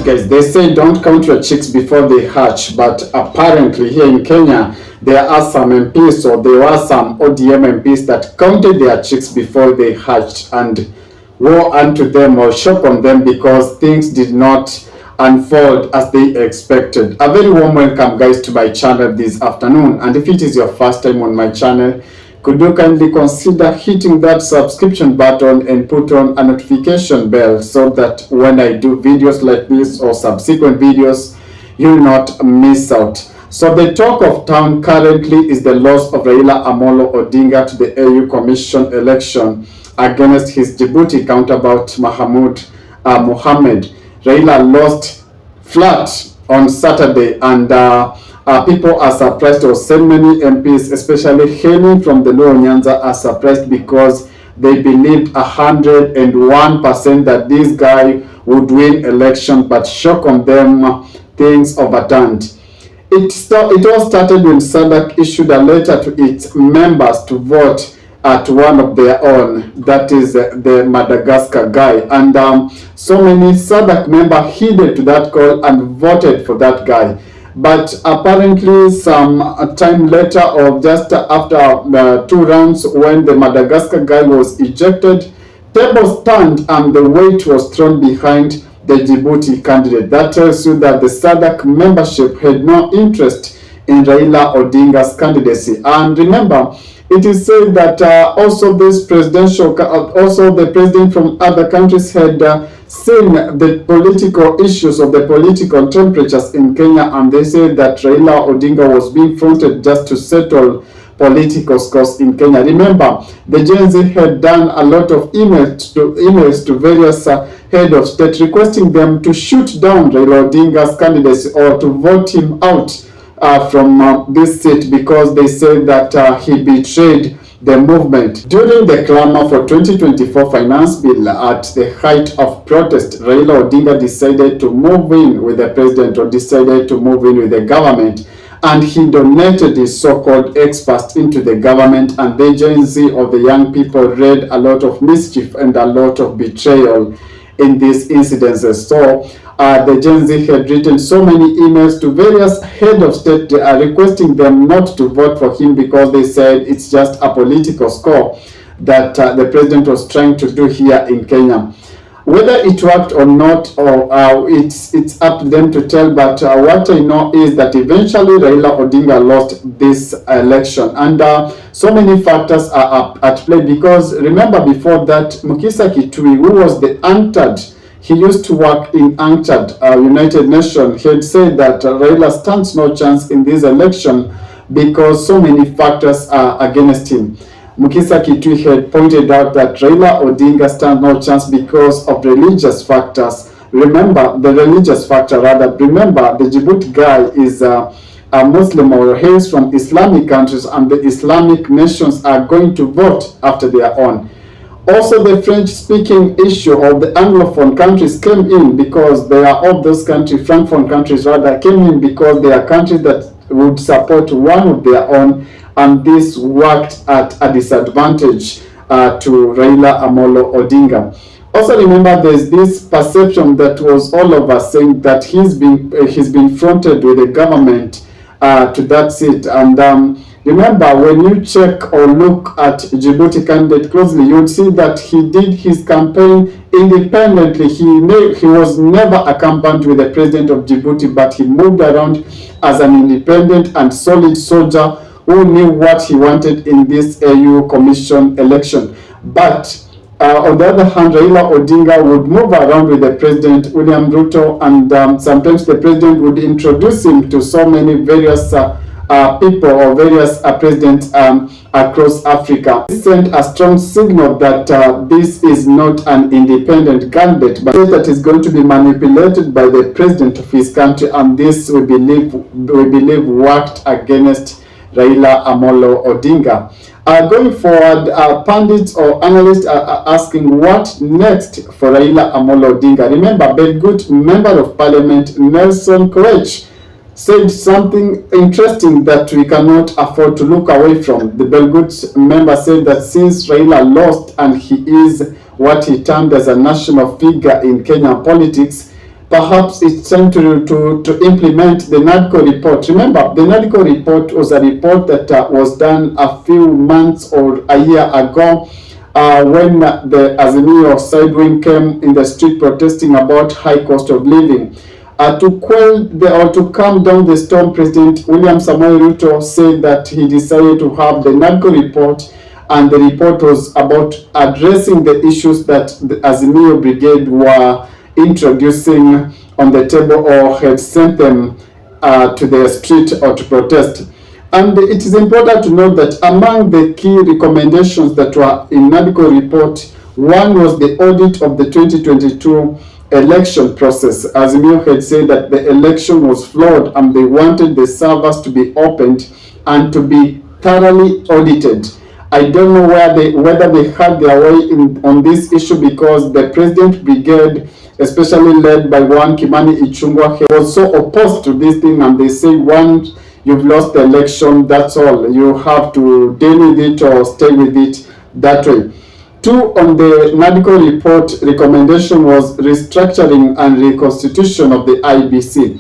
guys, they say don't count your chicks before they hatch, but apparently here in Kenya there are some MPs, or there were some ODM MPs that counted their chicks before they hatched, and woe unto them or shock on them because things did not unfold as they expected. A very warm welcome, guys, to my channel this afternoon, and if it is your first time on my channel, could you kindly consider hitting that subscription button and put on a notification bell so that when I do videos like this or subsequent videos, you will not miss out. So the talk of town currently is the loss of Raila ODINGA to the AU Commission election against his Djibouti counterpart Mohamed. Raila lost flat on Saturday, and people are surprised, or so many MPs, especially hailing from the Lower Nyanza, are surprised because they believed 101% that this guy would win election, but shock on them, things overturned. It all started when SADC issued a letter to its members to vote at one of their own, that is the Madagascar guy, and so many SADC members heeded to that call and voted for that guy. But apparently some time later, or just after 2 rounds, when the Madagascar guy was ejected, tables turned and the weight was thrown behind the Djibouti candidate. That tells you that the SADC membership had no interest in Raila ODINGA's candidacy. And remember, it is said that also the president from other countries had seen the political issues of the political temperatures in Kenya, and they said that Raila ODINGA was being fronted just to settle political scores in Kenya. Remember, the Gen Z had done a lot of emails to various head of state requesting them to shoot down Raila ODINGA's candidacy or to vote him out from this seat, because they said that he betrayed the movement. During the clamor for 2024 finance bill at the height of protest, Raila ODINGA decided to move in with the president, or decided to move in with the government, and he donated his so-called experts into the government, and the Gen Z or the young people read a lot of mischief and a lot of betrayal in these incidences. So the Gen Z had written so many emails to various head of state requesting them not to vote for him, because they said it's just a political score that the president was trying to do here in Kenya. Whether it worked or not, or it's up to them to tell, but what I know is that eventually Raila ODINGA lost this election, and so many factors are at play, because remember before that, Mukisa Kitui, who was the UNCTAD, he used to work in UNCTAD, United Nations, he had said that Raila stands no chance in this election because so many factors are against him. Mukisa Kitui had pointed out that Raila ODINGA stands no chance because of religious factors. Remember, the Djibouti guy is a Muslim, or hails from Islamic countries, and the Islamic nations are going to vote after their own. Also, the French-speaking issue of the Anglophone countries came in, because they are all those countries, Francophone countries rather, came in because they are countries that would support one of their own, and this worked at a disadvantage to Raila ODINGA. Also remember, there's this perception that was all of us saying that he's been fronted with the government to that seat, and remember, when you check or look at Djibouti candidate closely, you would see that he did his campaign independently. He was never accompanied with the president of Djibouti, but he moved around as an independent and solid soldier who knew what he wanted in this AU Commission election. But on the other hand, Raila ODINGA would move around with the president, William Ruto, and sometimes the president would introduce him to so many various people or various presidents across Africa. This sent a strong signal that this is not an independent candidate, but that is going to be manipulated by the president of his country, and this we believe worked against Raila ODINGA. Going forward, pundits or analysts are asking what next for Raila ODINGA. Remember, Belgut Member of Parliament Nelson Koech said something interesting that we cannot afford to look away from. The Belgut member said that since Raila lost and he is what he termed as a national figure in Kenyan politics, perhaps it's time to implement the Nadco report. Remember, the Nadco report was a report that was done a few months or a year ago, when the Azimio side wing came in the street protesting about high cost of living. To quell or to calm down the storm, President William Samoei Ruto said that he decided to have the Nadco report, and the report was about addressing the issues that the Azimio Brigade were introducing on the table or had sent them to the street or to protest. And it is important to note that among the key recommendations that were in Nadco report, one was the audit of the 2022 election process. Azimio had said that the election was flawed and they wanted the servers to be opened and to be thoroughly audited. I don't know whether they had their way on this issue, because the President Brigade, especially led by one Kimani Ichung'wah, was so opposed to this thing, and they say, once you've lost the election, that's all. You have to deal with it or stay with it that way. Two, on the Nadco report recommendation was restructuring and reconstitution of the IBC.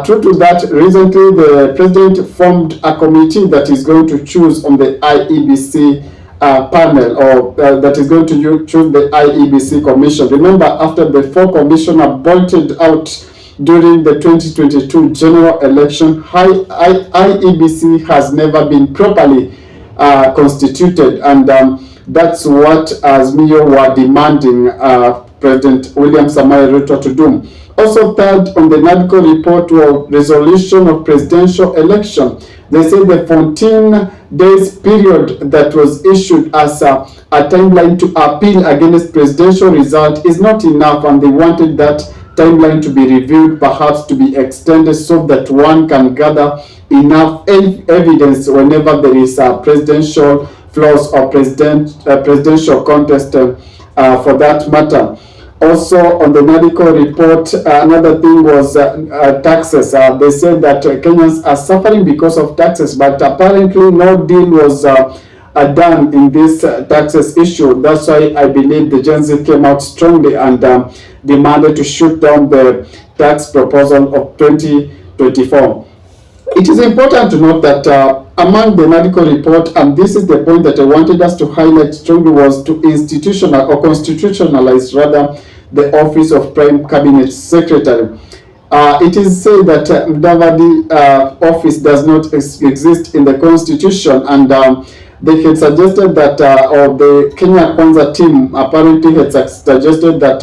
True to that, recently the President formed a committee that is going to choose on the IEBC panel, or that is going to choose the IEBC commission. Remember, after the 4 commissioners bolted out during the 2022 general election, IEBC has never been properly constituted, and that's what Azimio were demanding President William Samoei Ruto to do. Also, third, on the Nadco report was resolution of presidential election. They said the 14 days period that was issued as a timeline to appeal against presidential result is not enough, and they wanted that timeline to be reviewed, perhaps to be extended, so that one can gather enough evidence whenever there is a presidential flaws or presidential contest for that matter. Also, on the Nadco report, another thing was taxes. They said that Kenyans are suffering because of taxes, but apparently no deal was done in this taxes issue. That's why I believe the Gen Z came out strongly and demanded to shoot down the tax proposal of 2024. It is important to note that among the Nadco report, and this is the point that I wanted us to highlight strongly, was to constitutionalize rather the office of Prime Cabinet Secretary. It is said that Mudavadi office does not exist in the constitution, and they had suggested that, or the Kenya Kwanza team apparently had suggested that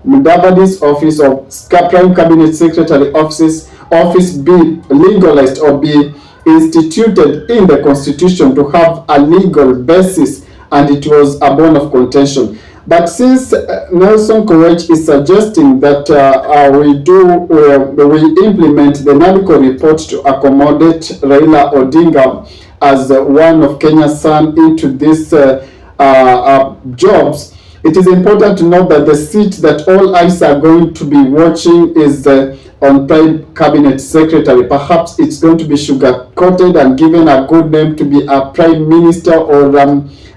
Mudavadi's office of Prime Cabinet Secretary office be legalized or be instituted in the constitution to have a legal basis, and it was a bone of contention. But since Nelson Koech is suggesting that we implement the Nadco report to accommodate Raila ODINGA as one of Kenya's son into these jobs, it is important to note that the seat that all eyes are going to be watching is on Prime Cabinet Secretary. Perhaps it's going to be sugar-coated and given a good name to be a Prime Minister or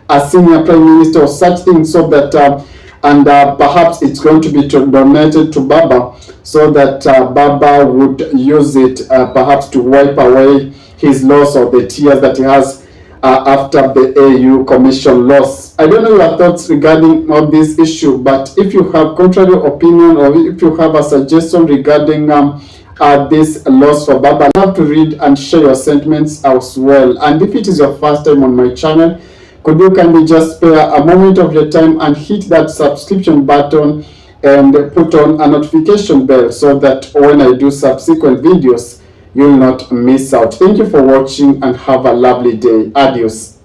a senior Prime Minister or such things, so that perhaps it's going to be donated to Baba, so that Baba would use it perhaps to wipe away his loss or the tears that he has after the AU Commission loss. I don't know your thoughts regarding on this issue, but if you have contrary opinion or if you have a suggestion regarding this loss for Baba, I have to read and share your sentiments as well. And if it is your first time on my channel, could you kindly just spare a moment of your time and hit that subscription button and put on a notification bell, so that when I do subsequent videos, you will not miss out. Thank you for watching and have a lovely day. Adios.